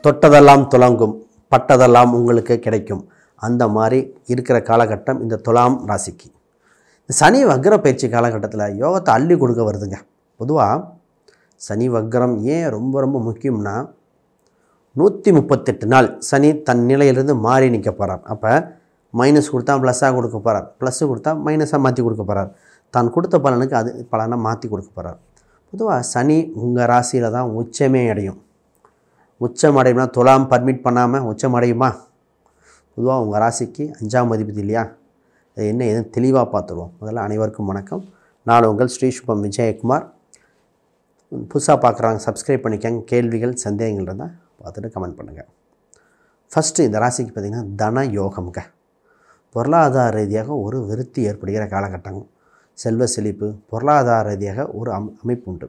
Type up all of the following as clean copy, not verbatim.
தொட்டதெல்லாம் துலங்கும், பட்டதெல்லாம் உங்களுக்கு கிடைக்கும். அந்த மாதிரி இருக்கிற காலகட்டம் இந்த துலாம் ராசிக்கு. சனி வக்ர பயிற்சி காலகட்டத்தில் யோகத்தை அள்ளி கொடுக்க வருதுங்க. பொதுவாக சனி வக்ரம் ஏன் ரொம்ப ரொம்ப முக்கியம்னா, 138 நாள் சனி தன் நிலையிலிருந்து மாறி நிற்க போகிறார். அப்போ மைனஸ் கொடுத்தா ப்ளஸ்ஸாக கொடுக்க போகிறார், ப்ளஸ்ஸு கொடுத்தா மைனஸாக மாற்றி கொடுக்க போகிறார். தான் கொடுத்த பலனுக்கு அது பலனை மாற்றி கொடுக்க போகிறார். பொதுவாக சனி உங்கள் ராசியில் தான் உச்சமே அடையும். உச்சம் அடையும்னா துலாம் பர்மிட் பண்ணாமல் உச்சம் அடையுமா? பொதுவாக உங்கள் ராசிக்கு 5ஆம் அதிபதி இல்லையா? அது என்ன எதுவும் தெளிவாக பார்த்துருவோம். முதல்ல அனைவருக்கும் வணக்கம். நான் உங்கள் ஸ்ரீ சுபம் விஜயகுமார். புதுசாக பார்க்குறாங்க, சப்ஸ்கிரைப் பண்ணிக்கங்க. கேள்விகள் சந்தேகங்கள் இருந்தால் பார்த்துட்டு கமெண்ட் பண்ணுங்கள். ஃபஸ்ட்டு இந்த ராசிக்கு பார்த்திங்கன்னா தன யோகம்ங்க. பொருளாதார ரீதியாக ஒரு விருத்தி ஏற்படுகிற காலகட்டம். செல்வ செழிப்பு, பொருளாதார ரீதியாக ஒரு அமைப்பு உண்டு.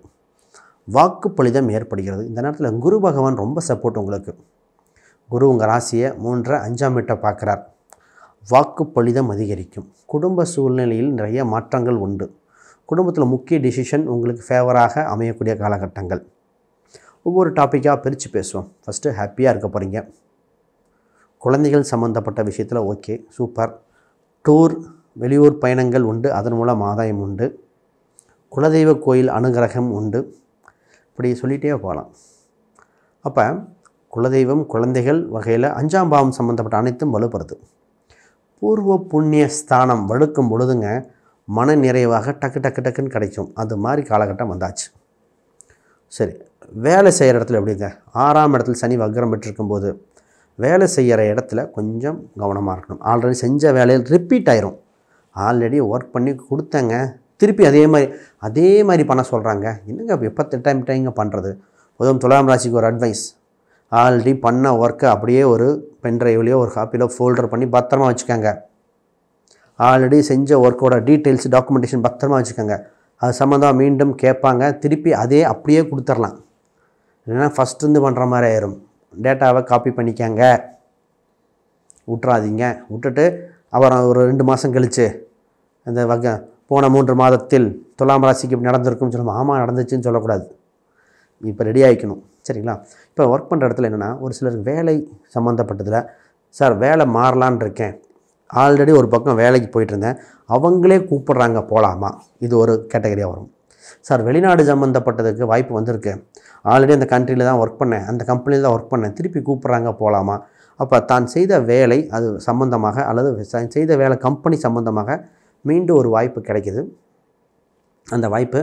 வாக்குப்பளிதம் ஏற்படுகிறது. இந்த நேரத்தில் குரு பகவான் ரொம்ப சப்போர்ட் உங்களுக்கு. குரு உங்கள் ராசியை 3 5ஆம் வீட்டை பார்க்குறார். வாக்குப்பளிதம் அதிகரிக்கும். குடும்ப சூழ்நிலையில் நிறைய மாற்றங்கள் உண்டு. குடும்பத்தில் முக்கிய டிசிஷன் உங்களுக்கு ஃபேவராக அமையக்கூடிய காலகட்டங்கள். ஒவ்வொரு டாப்பிக்காக பிரித்து பேசுவோம். ஃபஸ்ட்டு ஹாப்பியாக இருக்க போகிறீங்க. குழந்தைகள் சம்மந்தப்பட்ட விஷயத்தில் ஓகே, சூப்பர். டூர், வெளியூர் பயணங்கள் உண்டு, அதன் மூலம் ஆதாயம் உண்டு. குலதெய்வ கோயில் அனுகிரகம் உண்டு. இப்படி சொல்லிகிட்டே போகலாம். அப்போ குலதெய்வம், குழந்தைகள் வகையில் 5ஆம் பாவம் சம்மந்தப்பட்ட அனைத்தும் வலுப்படுது. பூர்வ புண்ணிய ஸ்தானம் வலுக்கும் பொழுதுங்க மன நிறைவாக டக்கு டக்கு டக்குன்னு கிடைக்கும். அது மாதிரி காலகட்டம் வந்தாச்சு. சரி, வேலை செய்கிற இடத்துல எப்படிங்க? 6ஆம் இடத்துல சனி வக்ரம் பெற்றிருக்கும்போது வேலை செய்கிற இடத்துல கொஞ்சம் கவனமாக இருக்கணும். ஆல்ரெடி செஞ்ச வேலையில் ரிப்பீட் ஆயிரும். ஆல்ரெடி ஒர்க் பண்ணி கொடுத்தங்க, திருப்பி அதே மாதிரி பண்ண சொல்கிறாங்க. என்னங்க இப்போ எப்போ டைம் பண்ணுறது? பொதுவாக துலாம் ராசிக்கு ஒரு அட்வைஸ், ஆல்ரெடி பண்ண ஒர்க்கை அப்படியே ஒரு பென்ட்ரைவ்லையோ ஒரு காப்பியிலோ ஃபோல்டர் பண்ணி பத்திரமா வச்சுக்கோங்க. ஆல்ரெடி செஞ்ச ஒர்க்கோட டீட்டெயில்ஸ் டாக்குமெண்டேஷன் பத்திரமா வச்சுக்கோங்க. அது சம்மந்தமாக மீண்டும் கேட்பாங்க, திருப்பி அதே அப்படியே கொடுத்துடலாம். இல்லைன்னா ஃபஸ்ட்டு பண்ணுற மாதிரி ஆயிரும். டேட்டாவை காப்பி பண்ணிக்கங்க, விட்டுறாதீங்க. விட்டுட்டு அப்புறம் ஒரு 2 மாதம் கழித்து அந்த போன 3 மாதத்தில் துலாம் ராசிக்கு இப்படி நடந்திருக்குன்னு சொல்லுவோம். ஆமாம் நடந்துச்சுன்னு சொல்லக்கூடாது. இப்போ ரெடி ஆகிக்கணும். சரிங்களா? இப்போ ஒர்க் பண்ணுற இடத்துல என்னென்னா, ஒரு சிலருக்கு வேலை சம்மந்தப்பட்டதில், சார் வேலை மாறலான் இருக்கேன், ஆல்ரெடி ஒரு பக்கம் வேலைக்கு போயிட்டுருந்தேன், அவங்களே கூப்பிட்றாங்க போகலாமா? இது ஒரு கேட்டகரியாக வரும். சார் வெளிநாடு சம்மந்தப்பட்டதுக்கு வாய்ப்பு வந்திருக்கு, ஆல்ரெடி அந்த கண்ட்ரியில் தான் ஒர்க் பண்ணேன், அந்த கம்பெனியில் தான் ஒர்க் பண்ணேன், திருப்பி கூப்பிட்றாங்க போகலாமா? அப்போ தான் செய்த வேலை அது சம்மந்தமாக அல்லது செய்த வேலை கம்பெனி சம்மந்தமாக மீண்டும் ஒரு வாய்ப்பு கிடைக்கிது. அந்த வாய்ப்பு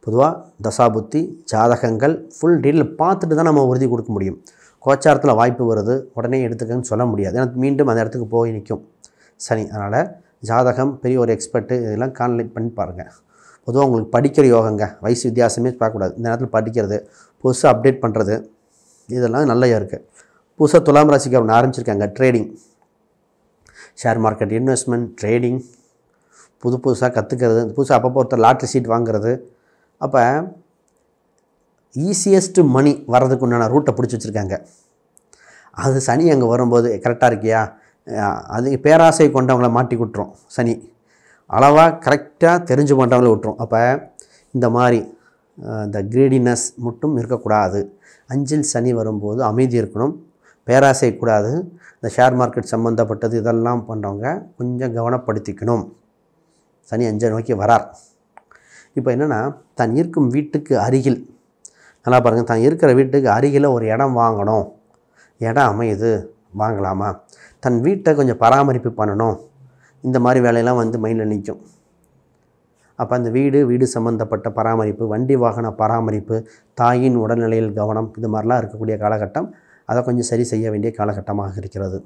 பொதுவாக தசாபுத்தி ஜாதகங்கள் ஃபுல் டீட்டெயில் பார்த்துட்டு தான் நம்ம உறுதி கொடுக்க முடியும். கோச்சாரத்தில் வாய்ப்பு வருது உடனே எடுத்துக்கன்னு சொல்ல முடியாது. ஏன்னா மீண்டும் அந்த இடத்துக்கு போய் நிற்கும் சனி. அதனால் ஜாதகம், பெரிய ஒரு எக்ஸ்பர்ட்டு, இதெல்லாம் கான்சல்ட் பண்ணி பாருங்கள். பொதுவாக உங்களுக்கு படிக்கிற யோகங்க, வயசு வித்தியாசமே பார்க்கக்கூடாது. இந்த நேரத்தில் படிக்கிறது, புதுசாக அப்டேட் பண்ணுறது, இதெல்லாம் நல்லா இருக்குது. புதுசாக துலாம் ராசிக்கு ஒன்று ஆரம்பிச்சிருக்காங்க, trading, share market, investment, trading, புதுசாக கற்றுக்கிறது, புதுசாக அப்பப்போ ஒருத்தர் லாட்ரி சீட் வாங்குறது. அப்போ ஈஸியஸ்ட்டு மணி வர்றதுக்கு உண்டான ரூட்டை பிடிச்சி வச்சுருக்காங்க. அது சனி அங்கே வரும்போது கரெக்டாக இருக்கியா? அது பேராசை கொண்டவங்கள மாட்டி விட்டுரும் சனி. அளவாக கரெக்டாக தெரிஞ்சு பண்ணுறவங்கள விட்டுரும். அப்போ இந்த மாதிரி இந்த கிரீடினஸ் மட்டும் இருக்கக்கூடாது. 5இல் சனி வரும்போது அமைதி இருக்கணும், பேராசை கூடாது. இந்த ஷேர் மார்க்கெட் சம்மந்தப்பட்டது இதெல்லாம் பண்ணுறவங்க கொஞ்சம் கவனப்படுத்திக்கணும். சனி 5 நோக்கி வரார். இப்போ என்னென்னா, தான் இருக்கும் வீட்டுக்கு அருகில், நல்லா பாருங்கள், தான் இருக்கிற வீட்டுக்கு அருகில் ஒரு இடம் வாங்கணும், இடம் அமையுது, வாங்கலாமா? தன் வீட்டை கொஞ்சம் பராமரிப்பு பண்ணணும், இந்த மாதிரி வேலையெல்லாம் மைண்டில் நிற்கும். அப்போ அந்த வீடு சம்மந்தப்பட்ட பராமரிப்பு, வண்டி வாகன பராமரிப்பு, தாயின் உடல்நிலையில் கவனம், இது மாதிரிலாம் இருக்கக்கூடிய காலகட்டம். அதை கொஞ்சம் சரி செய்ய வேண்டிய காலகட்டமாக இருக்கிறது.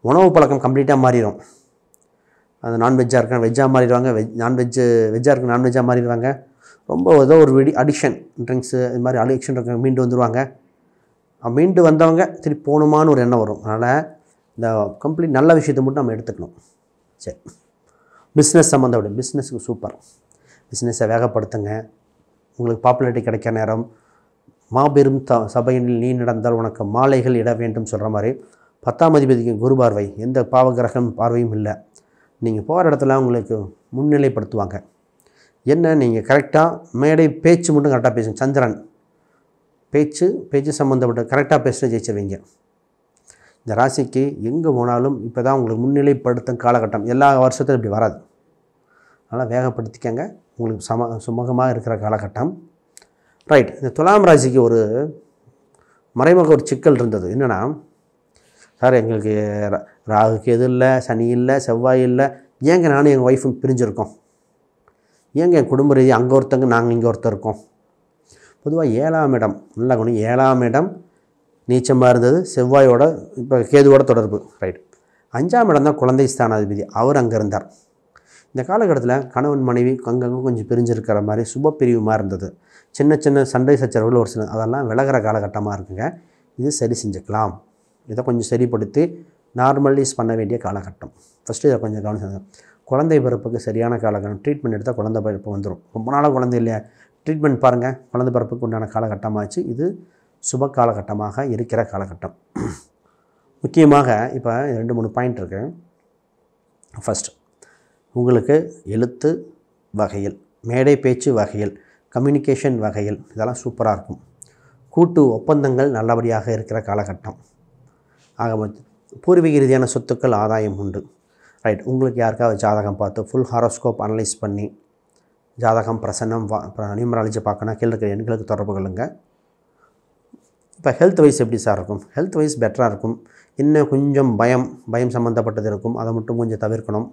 உணவு பழக்கம் கம்ப்ளீட்டாக மாறிடும். அது நான்வெஜ்ஜாக இருக்க வெஜ்ஜாக மாறிடுவாங்க, வெஜ்ஜாக இருக்க நான்வெஜ்ஜாக மாறிடுவாங்க. ரொம்ப ஏதோ ஒரு அடிக்ஷன், ட்ரிங்க்ஸு, இது மாதிரி அடிக்ஷன் இருக்க மீண்டு வந்துடுவாங்க. மீண்டு வந்தவங்க திருப்பி போகணுமான்னு ஒரு எண்ணம் வரும். அதனால் இந்த கம்ப்ளீட் நல்ல விஷயத்தை மட்டும் நம்ம எடுத்துக்கணும். சரி, பிஸ்னஸ் சம்மந்தப்பட்ட பிஸ்னஸுக்கு சூப்பர். பிஸ்னஸை வேகப்படுத்துங்க. உங்களுக்கு பாப்புலாரிட்டி கிடைக்கிற நேரம். மாபெரும் சபையினில் நீ நடந்தால் உனக்கு மாலைகள் இட வேண்டும் சொல்கிற மாதிரி 10ஆம் அதிபதிக்கு குரு பார்வை, எந்த பாவகிரகம் பார்வையும் இல்லை. நீங்கள் போகிற இடத்துல உங்களுக்கு முன்னிலைப்படுத்துவாங்க. என்ன, நீங்கள் கரெக்டாக மேடை பேச்சு மட்டும் கரெக்டாக பேசுங்க. சந்திரன் பேச்சு சம்மந்தப்பட்ட கரெக்டாக பேசுகிற ஜெயிச்சிருவீங்க. இந்த ராசிக்கு எங்கே போனாலும் இப்போ தான் உங்களுக்கு முன்னிலைப்படுத்தும் காலகட்டம். எல்லா வருஷத்துலையும் இப்படி வராது. அதனால் வேகப்படுத்திக்கங்க. உங்களுக்கு சுமூகமாக இருக்கிற காலகட்டம். ரைட். இந்த துலாம் ராசிக்கு ஒரு மறைமுக ஒரு சிக்கல் இருந்தது. என்னென்னா, சார் எங்களுக்கு ராகுக்கு எது இல்லை, சனி இல்லை, செவ்வாய் இல்லை, ஏங்க நானும் எங்கள் ஒய்ஃபும் பிரிஞ்சிருக்கோம், ஏங்க என் குடும்ப ரீதியாக அங்கே ஒருத்தங்க நாங்கள் இங்கே ஒருத்தர் இருக்கோம். பொதுவாக 7ஆம் இடம் நல்லா குணம். 7ஆம் இடம் நீச்சமாக இருந்தது, செவ்வாயோட இப்போ கேதுவோட தொடர்பு. ரைட். 5ஆம் இடம் தான் குழந்தை ஸ்தானாதிபதி, அவர் அங்கே இருந்தார். இந்த காலகட்டத்தில் கணவன் மனைவி அங்கங்கே கொஞ்சம் பிரிஞ்சிருக்கிற மாதிரி சுப பிரிவு மாதிரி இருந்தது. சின்ன சின்ன சண்டை சச்சரவுகள் ஒரு சில அதெல்லாம் விலகிற காலகட்டமாக இருக்குங்க. இது சரி செஞ்சுக்கலாம். இதை கொஞ்சம் சரிப்படுத்தி நார்மலைஸ் பண்ண வேண்டிய காலகட்டம். ஃபஸ்ட்டு இதை கொஞ்சம் கவனிச்சுங்க. குழந்தை பிறப்புக்கு சரியான காலகட்டம். ட்ரீட்மெண்ட் எடுத்தால் குழந்தை பிறப்பு வந்துடும். ரொம்ப நாளாக குழந்தை இல்லையா, ட்ரீட்மெண்ட் பாருங்கள். குழந்தை பிறப்புக்கு உண்டான காலகட்டமாச்சு. இது சுப காலகட்டமாக இருக்கிற காலகட்டம். முக்கியமாக இப்போ 2-3 பாயிண்ட் இருக்குது. ஃபஸ்ட், உங்களுக்கு எழுத்து வகையில், மேடை பேச்சு வகையில், கம்யூனிகேஷன் வகையில் இதெல்லாம் சூப்பராக இருக்கும். கூட்டு ஒப்பந்தங்கள் நல்லபடியாக இருக்கிற காலகட்டம். ஆக பூர்வீக ரீதியான சொத்துக்கள் ஆதாயம் உண்டு. ரைட். உங்களுக்கு யாருக்காவது ஜாதகம் பார்த்து ஃபுல் ஹாரோஸ்கோப் அனலைஸ் பண்ணி ஜாதகம் பிரசன்னம் நியூமராலஜி பார்க்கணும், கீழே இருக்கிற எண்களுக்கு தொடர்பு கொள்ளுங்க. இப்போ ஹெல்த் வைஸ் எப்படி சார் இருக்கும்? ஹெல்த் வைஸ் பெட்டராக இருக்கும். இன்னும் கொஞ்சம் பயம் சம்மந்தப்பட்டது இருக்கும், அதை மட்டும் கொஞ்சம் தவிர்க்கணும்.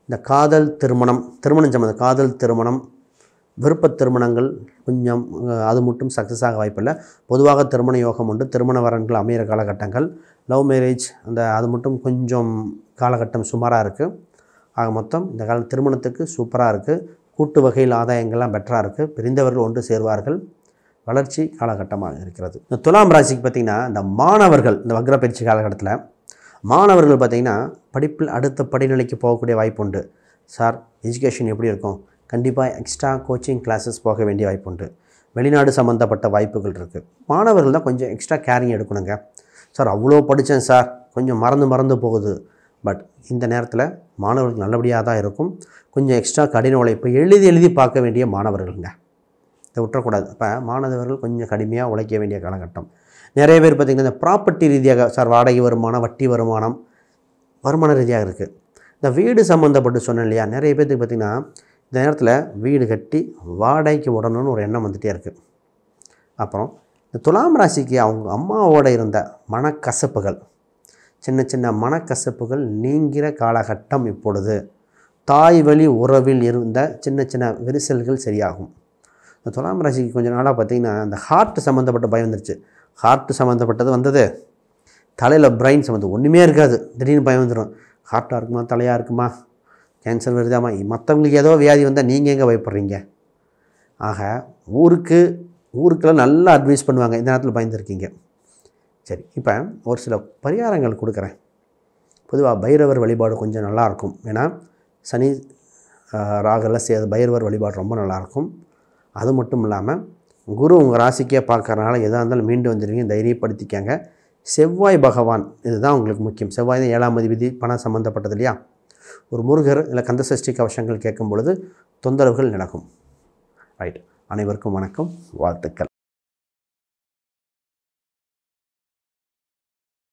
இந்த காதல் திருமணம் சம்மந்த காதல் திருமணம், விருப்ப திருமணங்கள் கொஞ்சம் அது மட்டும் சக்ஸஸ் ஆக வாய்ப்பில்லை. பொதுவாக திருமண யோகம் உண்டு. திருமண வரன்கள் அமைகிற காலகட்டங்கள். லவ் மேரேஜ் அது மட்டும் கொஞ்சம் காலகட்டம் சுமாராக இருக்குது. ஆக மொத்தம் இந்த கால திருமணத்துக்கு சூப்பராக இருக்குது. கூட்டு வகையில் ஆதாயங்கள்லாம் பெட்டராக இருக்குது. பிரிந்தவர்கள் ஒன்று சேர்வார்கள். வளர்ச்சி காலகட்டமாக இருக்கிறது. இந்த துலாம் ராசிக்கு பார்த்திங்கன்னா, இந்த மாணவர்கள் இந்த வக்ர பயிற்சி காலகட்டத்தில் மாணவர்கள் பார்த்திங்கன்னா படிப்பில் அடுத்த படிநிலைக்கு போகக்கூடிய வாய்ப்பு உண்டு. சார் எஜுகேஷன் எப்படி இருக்கும்? கண்டிப்பாக எக்ஸ்ட்ரா கோச்சிங் கிளாஸஸ் போக வேண்டிய வாய்ப்பு உண்டு. வெளிநாடு சம்மந்தப்பட்ட வாய்ப்புகள் இருக்குது. மாணவர்கள் தான் கொஞ்சம் எக்ஸ்ட்ரா கேரிங் எடுக்கணுங்க. சார் அவ்வளோ படித்தேன் சார், கொஞ்சம் மறந்து போகுது. பட் இந்த நேரத்தில் மாணவர்கள் நல்லபடியாக தான் இருக்கும். கொஞ்சம் எக்ஸ்ட்ரா கடின உழைப்பு எழுதி பார்க்க வேண்டிய மாணவர்களுங்க. இதை விட்டுறக்கூடாது. இப்போ மாணவர்கள் கொஞ்சம் கடுமையாக உழைக்க வேண்டிய காலகட்டம். நிறைய பேர் பார்த்திங்கன்னா இந்த ப்ராப்பர்ட்டி ரீதியாக சார் வாடகை வருமானம், வட்டி வருமான ரீதியாக இருக்குது. இந்த வீடு சம்மந்தப்பட்டு சொன்னேன் இல்லையா, நிறைய பேர்த்துக்கு பார்த்திங்கன்னா இந்த நேரத்தில் வீடு கட்டி வாடகைக்கு விடணும்னு ஒரு எண்ணம் வந்துகிட்டே இருக்குது. அப்புறம் இந்த துலாம் ராசிக்கு அவங்க அம்மாவோடு இருந்த மனக்கசப்புகள், சின்ன மனக்கசப்புகள் நீங்கிற காலகட்டம் இப்பொழுது. தாய் வழி உறவில் இருந்த சின்ன விரிசல்கள் சரியாகும். இந்த துலாம் ராசிக்கு கொஞ்சம் நாளாக பார்த்திங்கன்னா இந்த ஹார்ட் சம்மந்தப்பட்ட பயம் வந்துருச்சு. ஹார்ட் சம்மந்தப்பட்டது வந்தது, தலையில் பிரெயின் சம்மந்தம் ஒன்றுமே இருக்காது. திடீர்னு பயம் வந்துடும். ஹார்ட்டாக இருக்குமா, தலையாக இருக்குமா, கேன்சர் வருதாமா, மற்றவங்களுக்கு ஏதோ வியாதி வந்தால் நீங்கள் எங்கே பயப்படுறீங்க? ஆக ஊருக்கெல்லாம் நல்லா அட்வைஸ் பண்ணுவாங்க. இந்த நேரத்தில் பயந்துருக்கீங்க. சரி, இப்போ ஒரு சில பரிகாரங்கள் கொடுக்குறேன். பொதுவாக பைரவர் வழிபாடு கொஞ்சம் நல்லாயிருக்கும். ஏன்னா சனி ராகெல்லாம் சேர்ந்து பைரவர் வழிபாடு ரொம்ப நல்லாயிருக்கும். அது மட்டும் இல்லாமல் குரு உங்கள் ராசிக்கே பார்க்கறனால எதாக இருந்தாலும் மீண்டு வந்துடுவீங்க. தைரியப்படுத்திக்கங்க. செவ்வாய் பகவான் இதுதான் உங்களுக்கு முக்கியம். செவ்வாய் தான் 7ஆம் அதிபதி, பணம் சம்மந்தப்பட்டது இல்லையா. ஒரு முருகர் இல்லை கந்தசஷ்டி கவசங்கள் கேட்கும் பொழுது தொந்தரவுகள் நடக்கும். ரைட். அனைவருக்கும் வணக்கம், வாழ்த்துக்கள்.